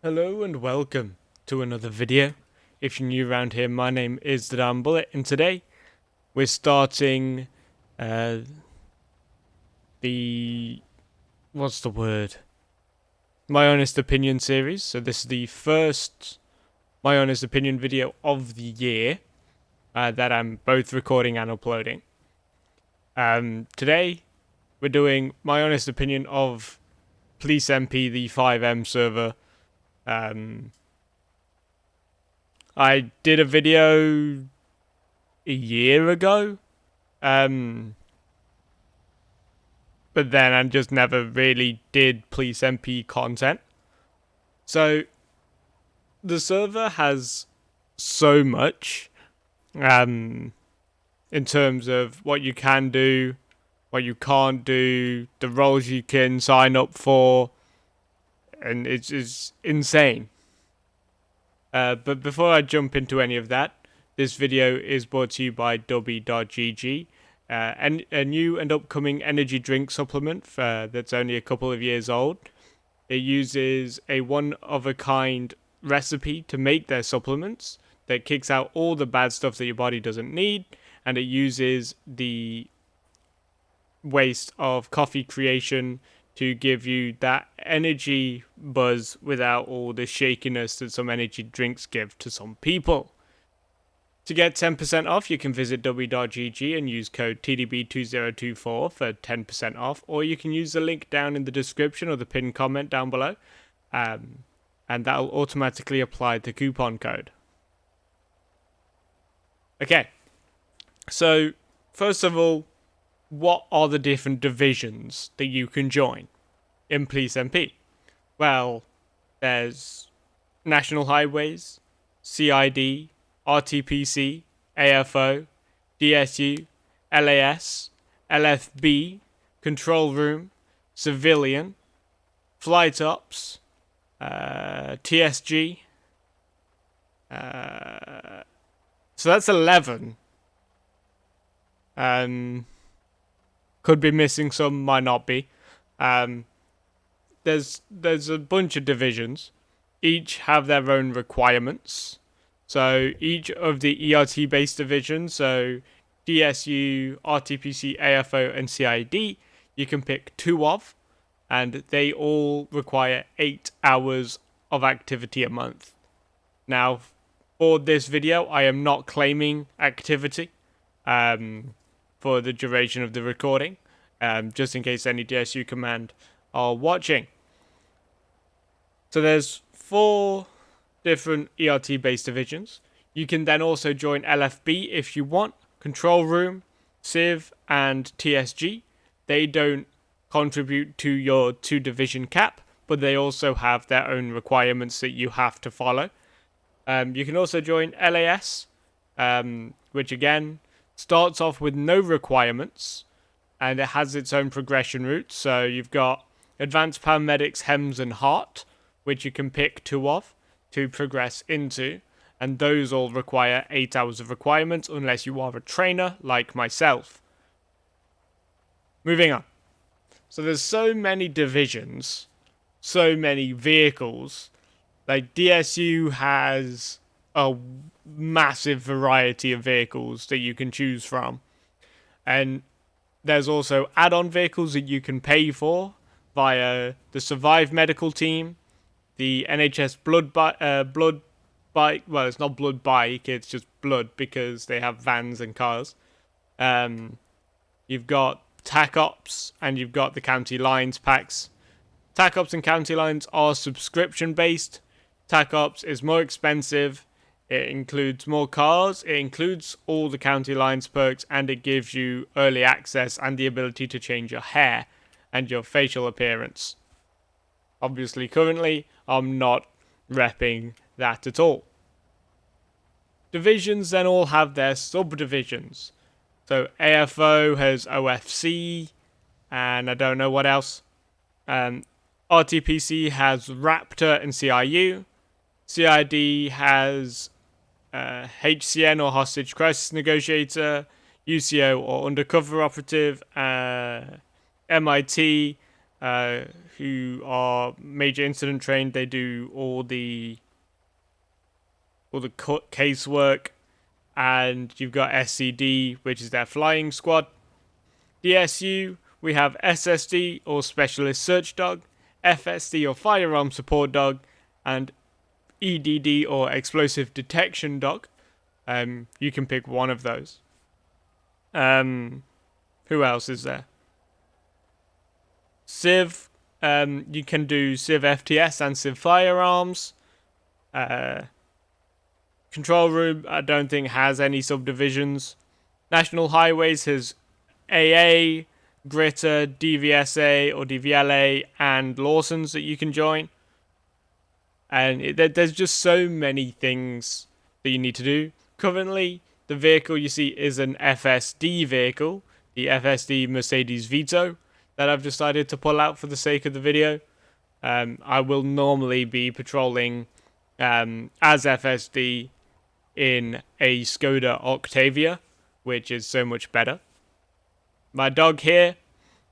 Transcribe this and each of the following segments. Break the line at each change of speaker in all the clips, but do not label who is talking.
Hello and welcome to another video. If you're new around here, my name is TheDiamond Bullet, and today we're starting My Honest Opinion series. So this is the first My Honest Opinion video of the year that I'm both recording and uploading. Today we're doing my honest opinion of PoliceMP the FiveM server. I did a video a year ago, but then I just never really did PoliceMP content. So the server has so much in terms of what you can do, what you can't do, the roles you can sign up for, and it's insane. But before I jump into any of that, this video is brought to you by Dubby.gg, and a new and upcoming energy drink supplement that's only a couple of years old. It uses a one-of-a-kind recipe to make their supplements that kicks out all the bad stuff that your body doesn't need, and it uses the waste of coffee creation to give you that energy buzz without all the shakiness that some energy drinks give to some people. To get 10% off, you can visit Dubby.gg and use code TDB2024 for 10% off, or you can use the link down in the description or the pinned comment down below, and that'll automatically apply the coupon code. Okay, so first of all, what are the different divisions that you can join in PoliceMP? Well, there's National Highways, CID, RTPC, AFO, DSU, LAS, LFB, Control Room, Civilian, Flight Ops, TSG. So that's 11. Could be missing some, might not be. There's a bunch of divisions. Each have their own requirements. So each of the ERT-based divisions, so DSU, RTPC, AFO, and CID, you can pick 2 of, and they all require 8 hours of activity a month. Now, for this video, I am not claiming activity for the duration of the recording, just in case any DSU command are watching. So there's 4 different ERT-based divisions. You can then also join LFB if you want. Control Room, Civ, and TSG. They don't contribute to your 2-division cap, but they also have their own requirements that you have to follow. You can also join LAS, which again starts off with no requirements, and it has its own progression route. So you've got Advanced Paramedics, HEMS, and Heart, which you can pick 2 of to progress into, and those all require 8 hours of requirements unless you are a trainer like myself. Moving on. So there's so many divisions, so many vehicles. Like DSU has a massive variety of vehicles that you can choose from, and there's also add-on vehicles that you can pay for via the Survive Medical Team, the NHS Blood Bike. Well, it's not Blood Bike, it's just Blood because they have vans and cars. You've got TAC Ops, and you've got the County Lines packs. TAC Ops and County Lines are subscription-based. TAC Ops is more expensive. It includes more cars. It includes all the County Lines perks, and it gives you early access and the ability to change your hair and your facial appearance. Obviously, currently, I'm not repping that at all. Divisions then all have their subdivisions. So AFO has OFC, and I don't know what else. RTPC has Raptor and CIU. CID has HCN or Hostage Crisis Negotiator, UCO or Undercover Operative, MIT, who are major incident trained. They do all the casework, and you've got SCD, which is their flying squad. DSU, we have SSD or Specialist Search Dog, FSD or Firearm Support Dog, and EDD or Explosive Detection Dog. You can pick one of those. Who else is there? Civ, you can do Civ FTS and Civ Firearms. Control Room, I don't think has any subdivisions. National Highways has AA, Gritter, DVSA or DVLA, and Lawson's that you can join. And there's just so many things that you need to do. Currently, the vehicle you see is an FSD vehicle, the FSD Mercedes Vito, that I've decided to pull out for the sake of the video. I will normally be patrolling as FSD in a Skoda Octavia, which is so much better. My dog here,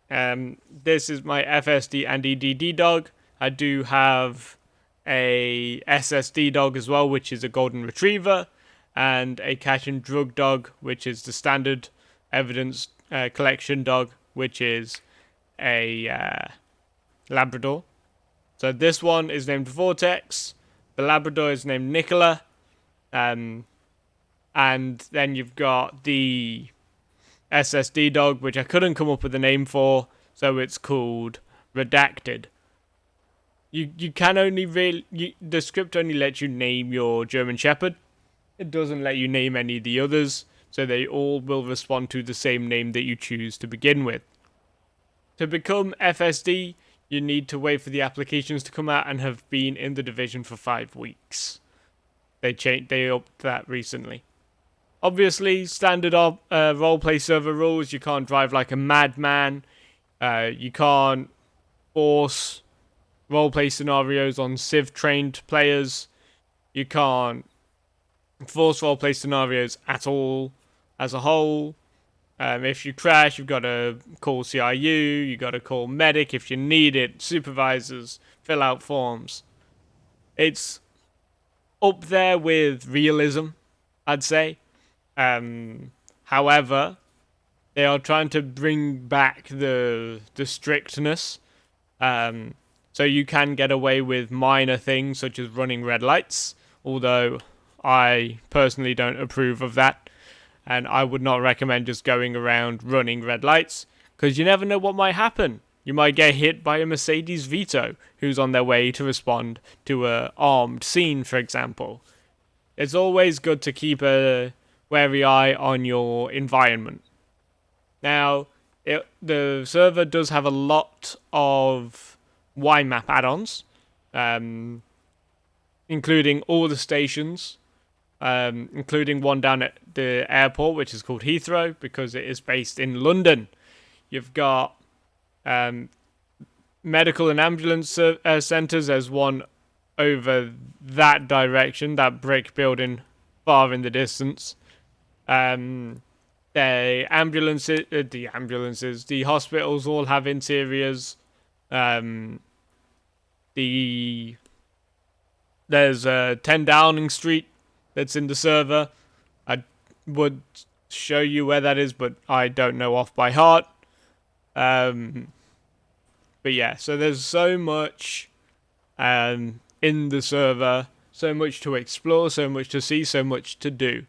this is my FSD and EDD dog. I do have a SSD dog as well, which is a golden retriever, and a cash and drug dog, which is the standard evidence collection dog, which is a Labrador. So this one is named Vortex, the Labrador is named Nicola, and then you've got the SSD dog, which I couldn't come up with a name for, so it's called Redacted. You can only the script only lets you name your German Shepherd. It doesn't let you name any of the others, so they all will respond to the same name that you choose to begin with. To become FSD, you need to wait for the applications to come out and have been in the division for 5 weeks. They upped that recently. Obviously, standard roleplay server rules. You can't drive like a madman. You can't force roleplay scenarios on Civ-trained players. You can't force roleplay scenarios at all as a whole. If you crash, you've got to call CIU. You've got to call medic if you need it. Supervisors, fill out forms. It's up there with realism, I'd say. However, they are trying to bring back the strictness. So you can get away with minor things such as running red lights, although I personally don't approve of that. And I would not recommend just going around running red lights, because you never know what might happen. You might get hit by a Mercedes Vito who's on their way to respond to an armed scene, for example. It's always good to keep a wary eye on your environment. Now, the server does have a lot of YMAP add-ons, including all the stations, including one down at the airport, which is called Heathrow, because it is based in London. You've got medical and ambulance centres. There's one over that direction, that brick building far in the distance. The hospitals all have interiors. There's 10 Downing Street that's in the server. I would show you where that is, but I don't know off by heart. But yeah, so there's so much in the server, so much to explore, so much to see, so much to do.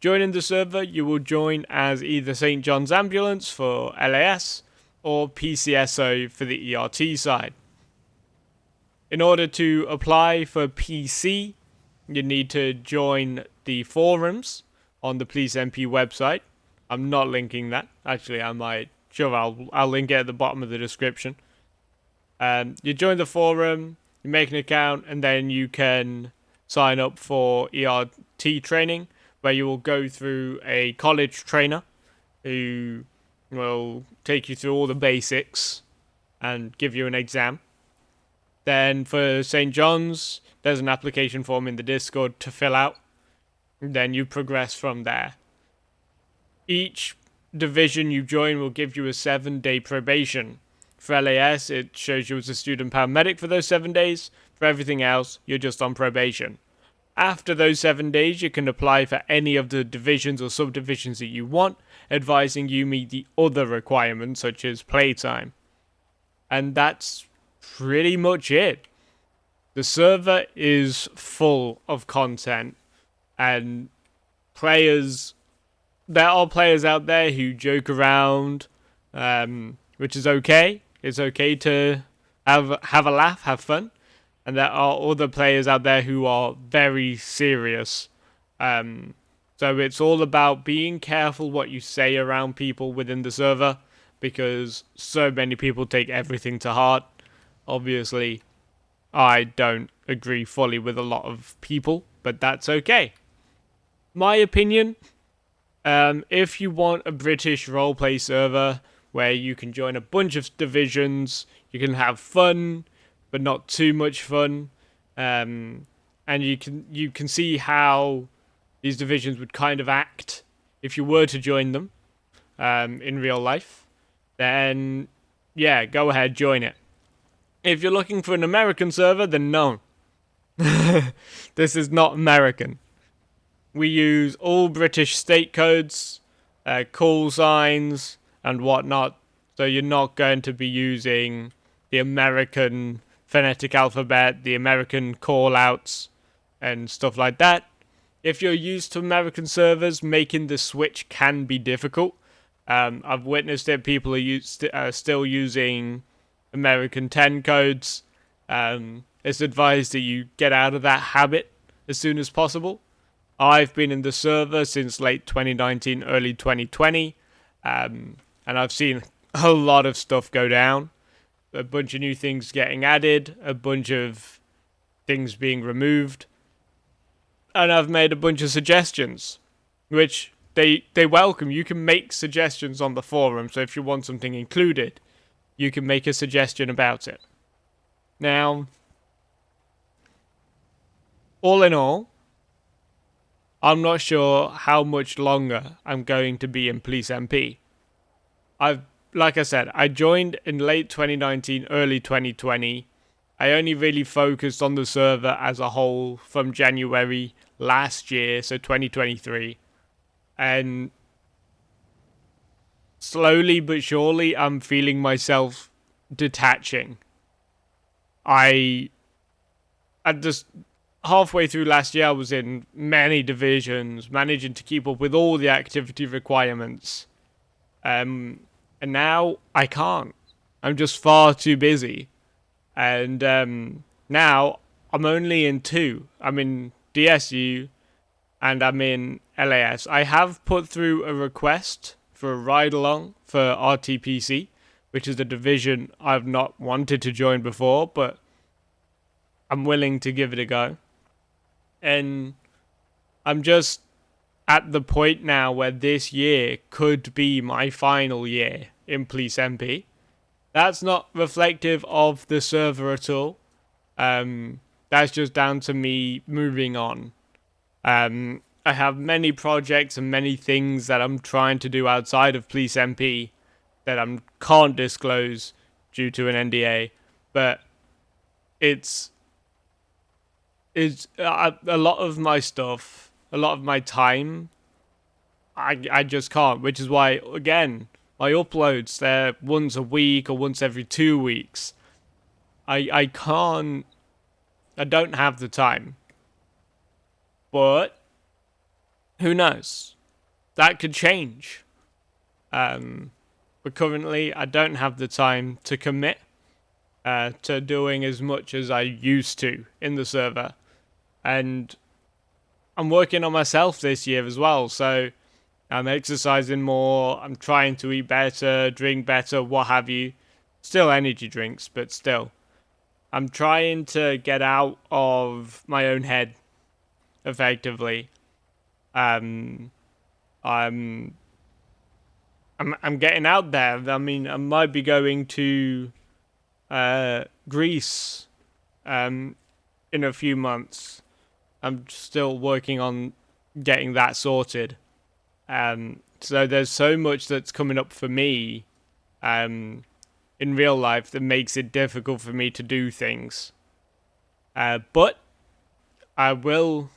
Joining the server, you will join as either St. John's Ambulance for LAS or PCSO for the ERT side. In order to apply for PC, you need to join the forums on the PoliceMP website. I'm not linking that. Actually, I might. Sure, I'll link it at the bottom of the description. You join the forum, you make an account, and then you can sign up for ERT training, where you will go through a college trainer who will take you through all the basics and give you an exam. Then for St. John's, there's an application form in the Discord to fill out. Then you progress from there. Each division you join will give you a 7-day probation For LAS, it shows you as a student paramedic for those 7 days. For everything else, you're just on probation. After those 7 days, you can apply for any of the divisions or subdivisions that you want, advising you meet the other requirements, such as playtime. And that's pretty much it. The server is full of content, and there are players out there who joke around, which is okay. It's okay to have a laugh, have fun. And there are other players out there who are very serious. So it's all about being careful what you say around people within the server, because so many people take everything to heart. Obviously, I don't agree fully with a lot of people, but that's okay. My opinion, if you want a British roleplay server where you can join a bunch of divisions, you can have fun, but not too much fun, and you can see how these divisions would kind of act if you were to join them in real life, then yeah, go ahead, join it. If you're looking for an American server, then no. This is not American. We use all British state codes, call signs, and whatnot. So you're not going to be using the American phonetic alphabet, the American call-outs, and stuff like that. If you're used to American servers, making the switch can be difficult. I've witnessed it. People are still using American 10 codes. It's advised that you get out of that habit as soon as possible. I've been in the server since late 2019, early 2020, and I've seen a lot of stuff go down. A bunch of new things getting added, a bunch of things being removed, and I've made a bunch of suggestions, which they welcome. You can make suggestions on the forum, so if you want something included, you can make a suggestion about it. Now, all in all, I'm not sure how much longer I'm going to be in PoliceMP. Like I said, I joined in late 2019, early 2020. I only really focused on the server as a whole from January last year, so 2023. And slowly but surely, I'm feeling myself detaching. I just halfway through last year, I was in many divisions, managing to keep up with all the activity requirements. And now I can't. I'm just far too busy. And now I'm only in 2. I'm in DSU and I'm in LAS. I have put through a request for a ride-along for RTPC, which is a division I've not wanted to join before, but I'm willing to give it a go. And I'm just at the point now where this year could be my final year in PoliceMP. That's not reflective of the server at all. That's just down to me moving on. I have many projects and many things that I'm trying to do outside of PoliceMP that I can't disclose due to an NDA, but it's a lot of my stuff, a lot of my time, I just can't, which is why, again, my uploads, they're once a week or once every 2 weeks. I can't, I don't have the time. But, who knows? That could change. But currently, I don't have the time to commit to doing as much as I used to in the server. And I'm working on myself this year as well, so I'm exercising more, I'm trying to eat better, drink better, what have you. Still energy drinks, but still. I'm trying to get out of my own head, effectively. I'm getting out there. I mean, I might be going to Greece in a few months. I'm still working on getting that sorted. So there's so much that's coming up for me in in real life that makes it difficult for me to do things. But I will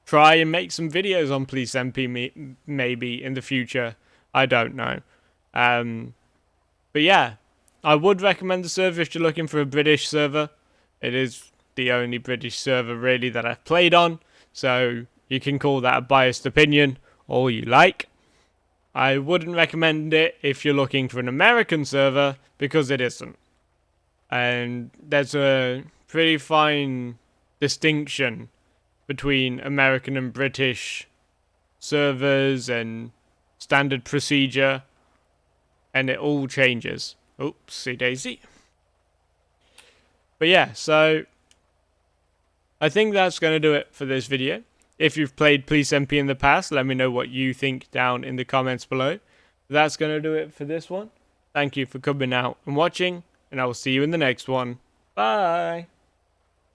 try and make some videos on PoliceMP maybe in the future. I don't know. But yeah, I would recommend the server if you're looking for a British server. It is the only British server really that I've played on, so you can call that a biased opinion all you like. I wouldn't recommend it if you're looking for an American server, because it isn't. And there's a pretty fine distinction between American and British servers and standard procedure, and it all changes. Oopsie daisy. But yeah, so I think that's going to do it for this video. If you've played PoliceMP in the past, let me know what you think down in the comments below. That's going to do it for this one. Thank you for coming out and watching, and I will see you in the next one. Bye!